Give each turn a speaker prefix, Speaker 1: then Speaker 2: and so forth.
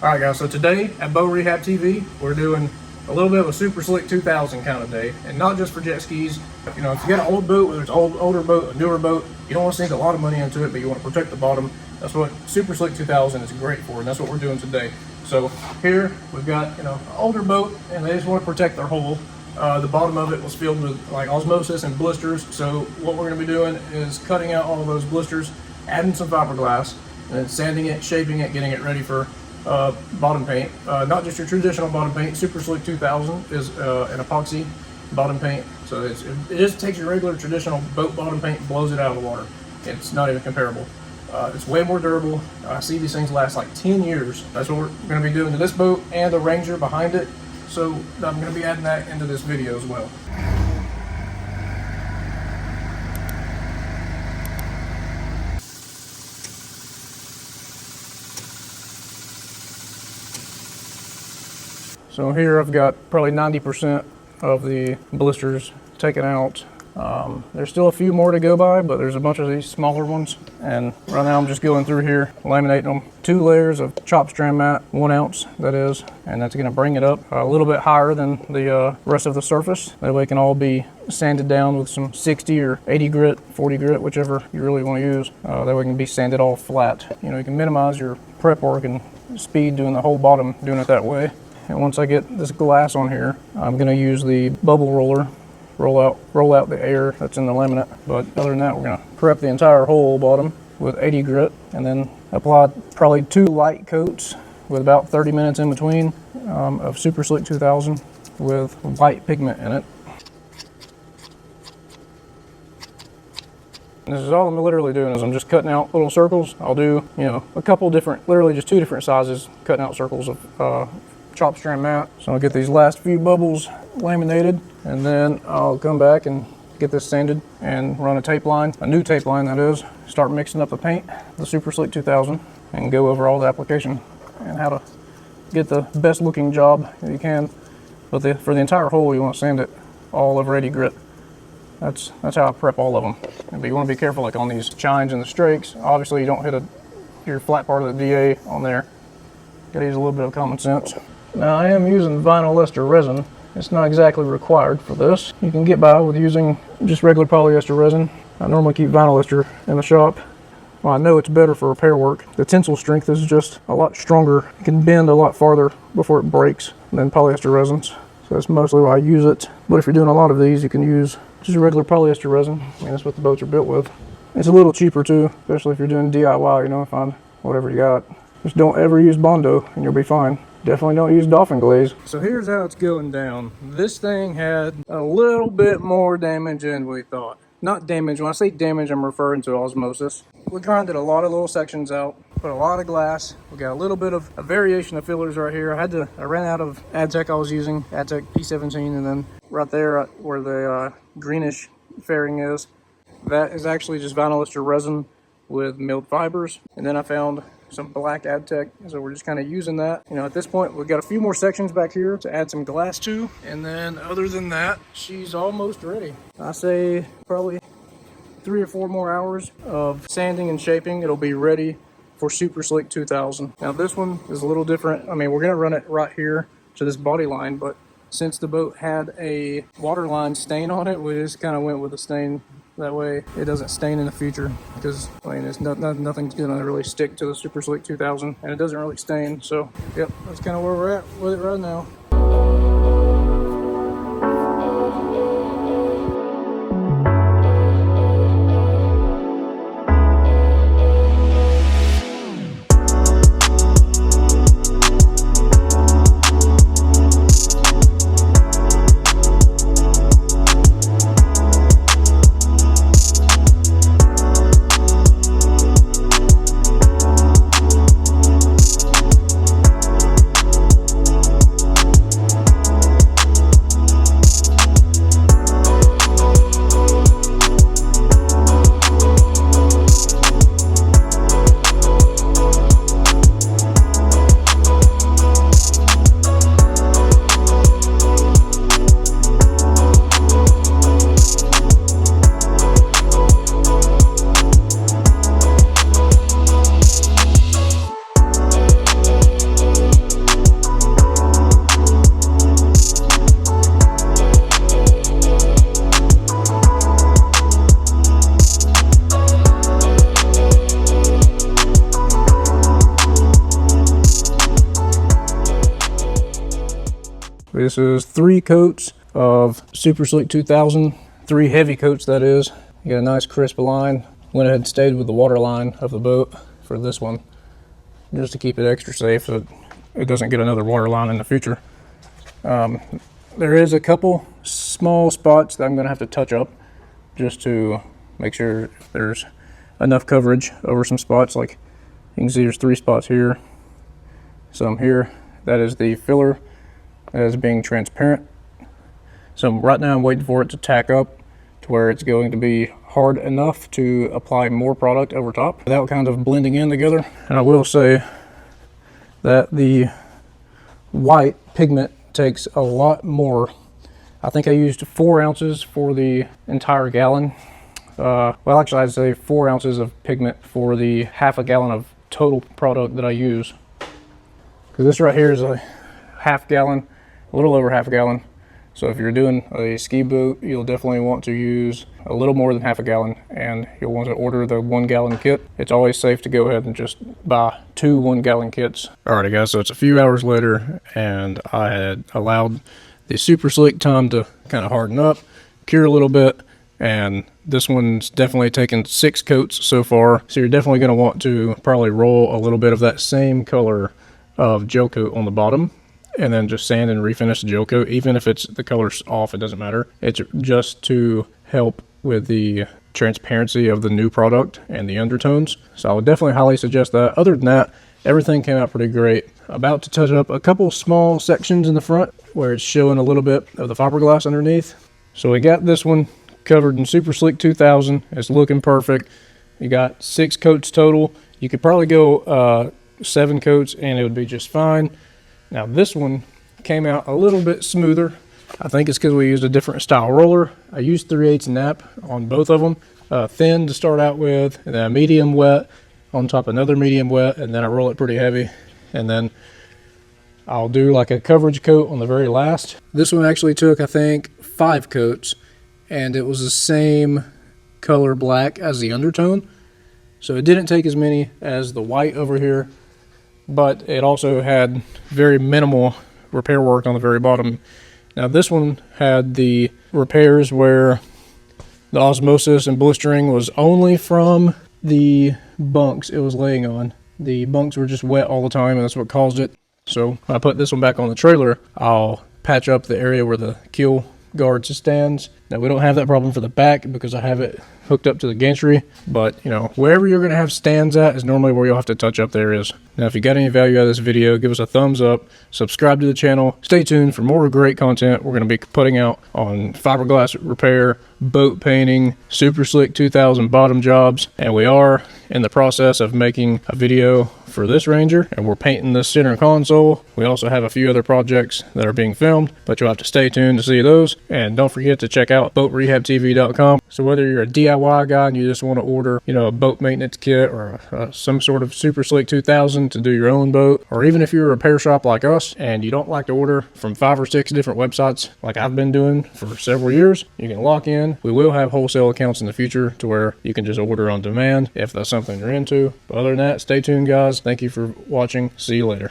Speaker 1: Alright guys, so today at Boat Rehab TV, we're doing a little bit of a Super Slick 2000 kind of day. And not just for jet skis. You know, if you got an old boat, whether it's an older boat, a newer boat, you don't want to sink a lot of money into it, but you want to protect the bottom. That's what Super Slick 2000 is great for, and that's what we're doing today. So here we've got, you know, an older boat, and they just want to protect their hull. The bottom of it was filled with like osmosis and blisters. So what we're going to be doing is cutting out all of those blisters, adding some fiberglass, and then sanding it, shaping it, getting it ready for bottom paint. Not just your traditional bottom paint. Super Slick 2000 is an epoxy bottom paint, so it just takes your regular traditional boat bottom paint and blows it out of the water. It's not even comparable. It's way more durable. I see these things last like 10 years. That's what we're going to be doing to this boat and the Ranger behind it, so I'm going to be adding that into this video as well. So here I've got probably 90% of the blisters taken out. There's still a few more to go by, but there's a bunch of these smaller ones. And right now I'm just going through here, laminating them. 2 layers of chop strand mat, 1 ounce that is, and that's gonna bring it up a little bit higher than the rest of the surface. That way it can all be sanded down with some 60 or 80 grit, 40 grit, whichever you really wanna use. That way it can be sanded all flat. You know, you can minimize your prep work and speed doing the whole bottom, doing it that way. And once I get this glass on here, I'm going to use the bubble roller, roll out the air that's in the laminate. But other than that, we're going to prep the entire whole bottom with 80 grit, and then apply probably 2 light coats with about 30 minutes in between of Super Slick 2000 with white pigment in it. This is all I'm literally doing is I'm just cutting out little circles. I'll do, you know, a couple different, literally just 2 different sizes, cutting out circles of chop strand mat. So I'll get these last few bubbles laminated, and then I'll come back and get this sanded and run a tape line, a new tape line that is, start mixing up the paint, the Super Slick 2000, and go over all the application and how to get the best looking job that you can. But for the entire hull, you want to sand it all over 80 grit. That's how I prep all of them. But you want to be careful like on these chines and the strakes. Obviously you don't hit your flat part of the DA on there. Gotta use a little bit of common sense. Now I am using vinyl ester resin. It's not exactly required for this. You can get by with using just regular polyester resin. I normally keep vinyl ester in the shop. Well, I know it's better for repair work. The tensile strength is just a lot stronger. It can bend a lot farther before it breaks than polyester resins. So that's mostly why I use it. But if you're doing a lot of these, you can use just regular polyester resin. I mean, that's what the boats are built with. It's a little cheaper too, especially if you're doing DIY, you know, find whatever you got. Just don't ever use Bondo and you'll be fine. Definitely don't use dolphin glaze. So here's how it's going down. This thing had a little bit more damage than we thought. Not damage, when I say damage, I'm referring to osmosis. We grinded a lot of little sections out, put a lot of glass. We got a little bit of a variation of fillers right here. I ran out of Adtech I was using, Adtech P17, and then right there where the greenish fairing is, that is actually just vinyl ester resin with milled fibers. And then I found some black Adtech, so we're just kind of using that. You know, at this point we've got a few more sections back here to add some glass to, and then other than that, she's almost ready. I say probably 3 or 4 more hours of sanding and shaping, it'll be ready for Super Slick 2000. Now this one is a little different. I mean, we're gonna run it right here to this body line, but since the boat had a waterline stain on it, we just kind of went with a stain. That way it doesn't stain in the future, because I mean, nothing's gonna really stick to the Super Slick 2000, and it doesn't really stain. So yep, that's kind of where we're at with it right now. This is 3 coats of Super Slick 2000, 3 heavy coats that is. You got a nice crisp line. Went ahead and stayed with the water line of the boat for this one, just to keep it extra safe so it doesn't get another water line in the future. There is a couple small spots that I'm going to have to touch up just to make sure there's enough coverage over some spots. Like you can see there's 3 spots here, some here. That is the filler that is being transparent. So right now I'm waiting for it to tack up to where it's going to be hard enough to apply more product over top without kind of blending in together. And I will say that the white pigment takes a lot more. I think I used 4 ounces for the entire gallon. Well, actually I'd say 4 ounces of pigment for the half a gallon of total product that I use. Because this right here is a half gallon, a little over half a gallon. So if you're doing a ski boat, you'll definitely want to use a little more than half a gallon, and you'll want to order the 1 gallon kit. It's always safe to go ahead and just buy 2 1 gallon kits. Alrighty guys, so it's a few hours later, and I had allowed the Super Slick time to kind of harden up, cure a little bit, and this one's definitely taken 6 coats so far. So you're definitely going to want to probably roll a little bit of that same color of Gelcoat on the bottom, and then just sand and refinish the Gelcoat. Even if it's the color's off, it doesn't matter. It's just to help with the transparency of the new product and the undertones. So I would definitely highly suggest that. Other than that, everything came out pretty great. About to touch up a couple small sections in the front where it's showing a little bit of the fiberglass underneath. So we got this one covered in Super Slick 2000. It's looking perfect. You got 6 coats total. You could probably go 7 coats and it would be just fine. Now this one came out a little bit smoother. I think it's because we used a different style roller. I used 3/8 nap on both of them. Thin to start out with, and then a medium wet on top of another medium wet, and then I roll it pretty heavy. And then I'll do like a coverage coat on the very last. This one actually took, I think, 5 coats, and it was the same color black as the undertone. So it didn't take as many as the white over here, but it also had very minimal repair work on the very bottom. Now this one had the repairs where the osmosis and blistering was only from the bunks it was laying on. The bunks were just wet all the time, and that's what caused it. So when I put this one back on the trailer, I'll patch up the area where the keel guards stands. Now we don't have that problem for the back because I have it hooked up to the gantry, but you know, wherever you're going to have stands at is normally where you'll have to touch up the areas. Now if you got any value out of this video, give us a thumbs up, subscribe to the channel, stay tuned for more great content we're going to be putting out on fiberglass repair, boat painting, Super Slick 2000 bottom jobs, and we are in the process of making a video for this Ranger, and we're painting the center console. We also have a few other projects that are being filmed, but you'll have to stay tuned to see those. And don't forget to check out boatrehabtv.com. So whether you're a DIY guy and you just want to order, you know, a boat maintenance kit or some sort of Super Slick 2000 to do your own boat, or even if you're a repair shop like us and you don't like to order from 5 or 6 different websites like I've been doing for several years, you can lock in. We will have wholesale accounts in the future to where you can just order on demand if that's something you're into. But other than that, stay tuned guys. Thank you for watching. See you later.